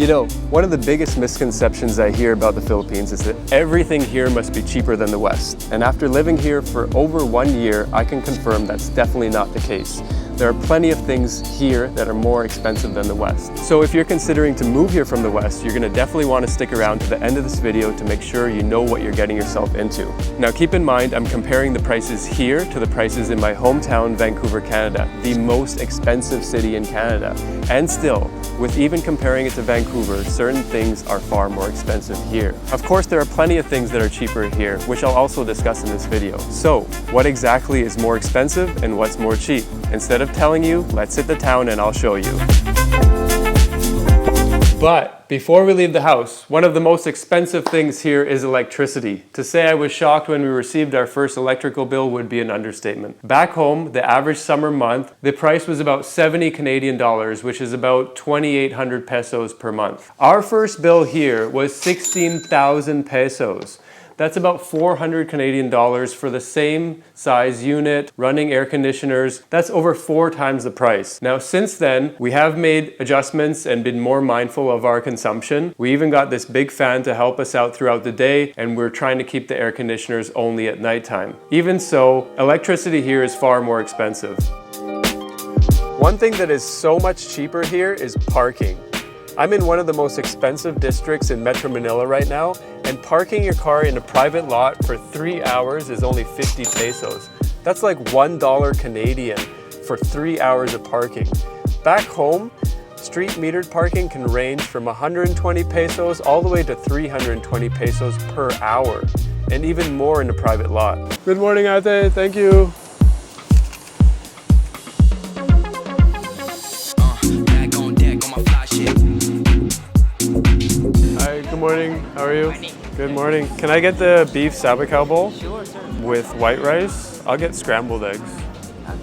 You know, one of the biggest misconceptions I hear about the Philippines is that everything here must be cheaper than the West. And after living here for over 1 year, I can confirm that's definitely not the case. There are plenty of things here that are more expensive than the West. So if you're considering to move here from the West, you're gonna definitely want to stick around to the end of this video to make sure you know what you're getting yourself into. Now keep in mind, I'm comparing the prices here to the prices in my hometown, Vancouver, Canada, the most expensive city in Canada. And still, with even comparing it to Vancouver, certain things are far more expensive here. Of course, there are plenty of things that are cheaper here, which I'll also discuss in this video. So, what exactly is more expensive and what's more cheap? Instead of telling you, let's hit the town and I'll show you. But before we leave the house, one of the most expensive things here is electricity. To say I was shocked when we received our first electrical bill would be an understatement. Back home, the average summer month, the price was about 70 Canadian dollars, which is about 2,800 pesos per month. Our first bill here was 16,000 pesos. That's about 400 Canadian dollars for the same size unit, running air conditioners. That's over 4 times the price. Now, since then, we have made adjustments and been more mindful of our consumption. We even got this big fan to help us out throughout the day, and we're trying to keep the air conditioners only at nighttime. Even so, electricity here is far more expensive. One thing that is so much cheaper here is parking. I'm in one of the most expensive districts in Metro Manila right now, and parking your car in a private lot for 3 hours is only 50 pesos. That's like $1 Canadian for 3 hours of parking. Back home, street metered parking can range from 120 pesos all the way to 320 pesos per hour, and even more in a private lot. Good morning, Ate. Thank you. Good morning, how are you? Morning. Good morning. Can I get the beef sabacao bowl? Sure, sir. With white rice? I'll get scrambled eggs.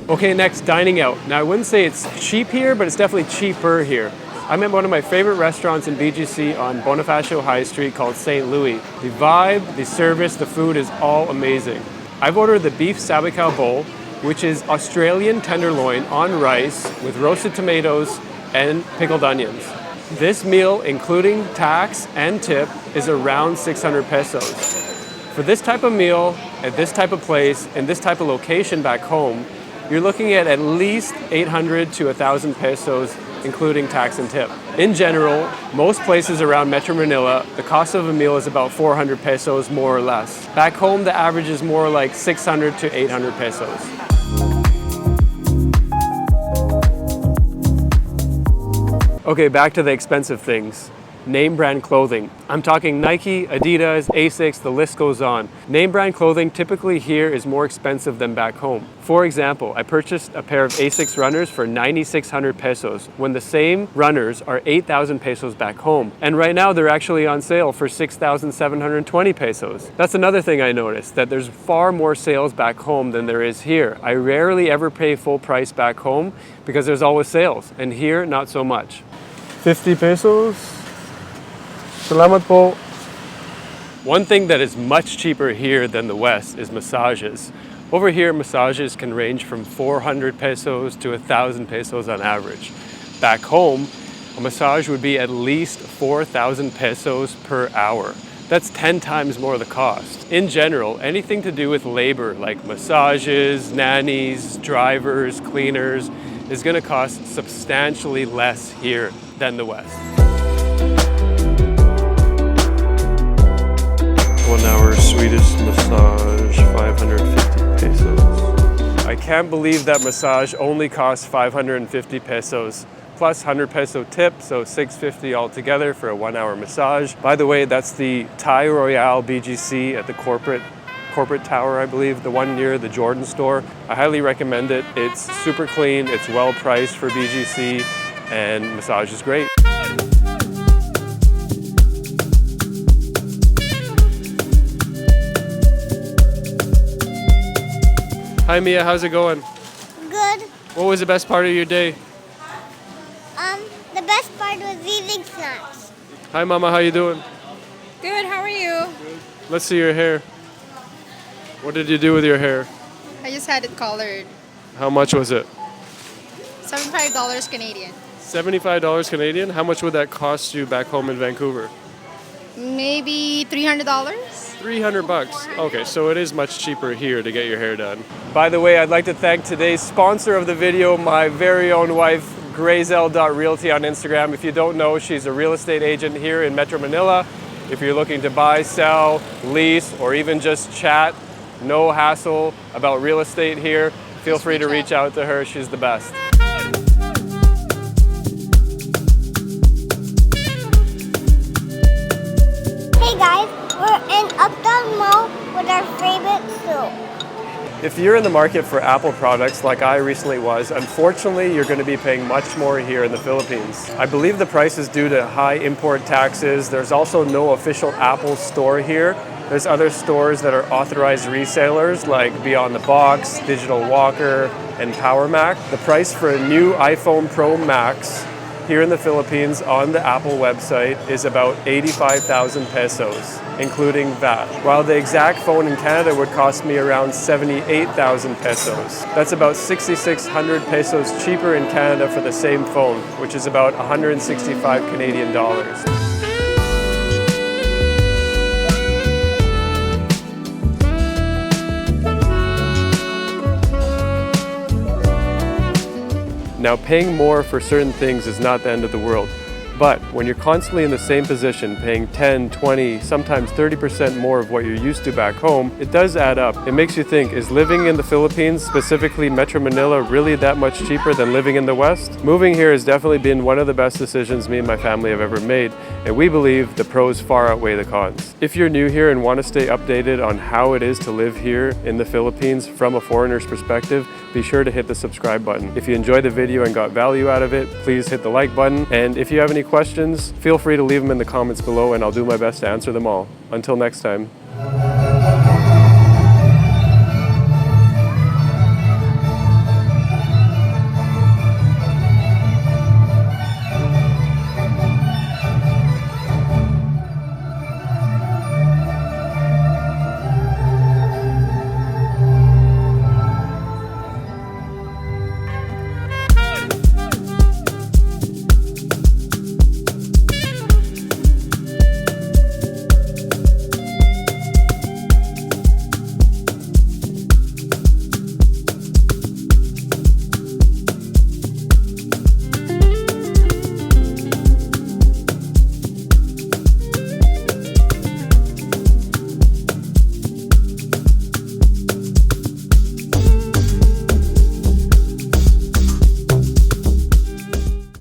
Okay, next, dining out. Now I wouldn't say it's cheap here, but it's definitely cheaper here. I'm at one of my favorite restaurants in BGC on Bonifacio High Street called St. Louis. The vibe, the service, the food is all amazing. I've ordered the beef sabacao bowl, which is Australian tenderloin on rice with roasted tomatoes and pickled onions. This meal, including tax and tip, is around 600 pesos. For this type of meal, at this type of place, in this type of location back home, you're looking at least 800 to 1,000 pesos, including tax and tip. In general, most places around Metro Manila, the cost of a meal is about 400 pesos, more or less. Back home, the average is more like 600 to 800 pesos. Okay, back to the expensive things. Name brand clothing. I'm talking Nike, Adidas, Asics, the list goes on. Name brand clothing typically here is more expensive than back home. For example, I purchased a pair of Asics runners for 9,600 pesos when the same runners are 8,000 pesos back home. And right now they're actually on sale for 6,720 pesos. That's another thing I noticed, that there's far more sales back home than there is here. I rarely ever pay full price back home because there's always sales, and here, not so much. 50 pesos. Salamat po. One thing that is much cheaper here than the West is massages. Over here, massages can range from 400 pesos to 1,000 pesos on average. Back home, a massage would be at least 4,000 pesos per hour. That's 10 times more the cost. In general, anything to do with labor like massages, nannies, drivers, cleaners is going to cost substantially less here than the West. 1 hour Swedish massage, 550 pesos. I can't believe that massage only costs 550 pesos. Plus 100 peso tip, so 650 altogether for a 1 hour massage. By the way, that's the Thai Royale BGC at the corporate tower, I believe, the one near the Jordan store. I highly recommend it. It's super clean, it's well priced for BGC, and massage is great. Hi Mia, how's it going? Good. What was the best part of your day? The best part was eating snacks. Hi Mama, how you doing? Good, how are you? Let's see your hair. What did you do with your hair? I just had it colored. How much was it? $75 Canadian. $75 Canadian? How much would that cost you back home in Vancouver? Maybe $300. 300 bucks. Okay, so it is much cheaper here to get your hair done. By the way, I'd like to thank today's sponsor of the video, my very own wife, Grazel.realty on Instagram. If you don't know, she's a real estate agent here in Metro Manila. If you're looking to buy, sell, lease, or even just chat, no hassle about real estate here, feel free to reach out to her. She's the best. Hey guys, we're in Uptown Mall with our favorite soup. If you're in the market for Apple products like I recently was, unfortunately you're going to be paying much more here in the Philippines. I believe the price is due to high import taxes. There's also no official Apple store here. There's other stores that are authorized resellers like Beyond the Box, Digital Walker, and Power Mac. The price for a new iPhone Pro Max here in the Philippines on the Apple website is about 85,000 pesos, including VAT, while the exact phone in Canada would cost me around 78,000 pesos. That's about 6,600 pesos cheaper in Canada for the same phone, which is about 165 Canadian dollars. Now, paying more for certain things is not the end of the world, but when you're constantly in the same position, paying 10, 20, sometimes 30% more of what you're used to back home, it does add up. It makes you think, is living in the Philippines, specifically Metro Manila, really that much cheaper than living in the West? Moving here has definitely been one of the best decisions me and my family have ever made, and we believe the pros far outweigh the cons. If you're new here and want to stay updated on how it is to live here in the Philippines from a foreigner's perspective, be sure to hit the subscribe button. If you enjoyed the video and got value out of it, please hit the like button. And if you have any questions, feel free to leave them in the comments below and I'll do my best to answer them all. Until next time.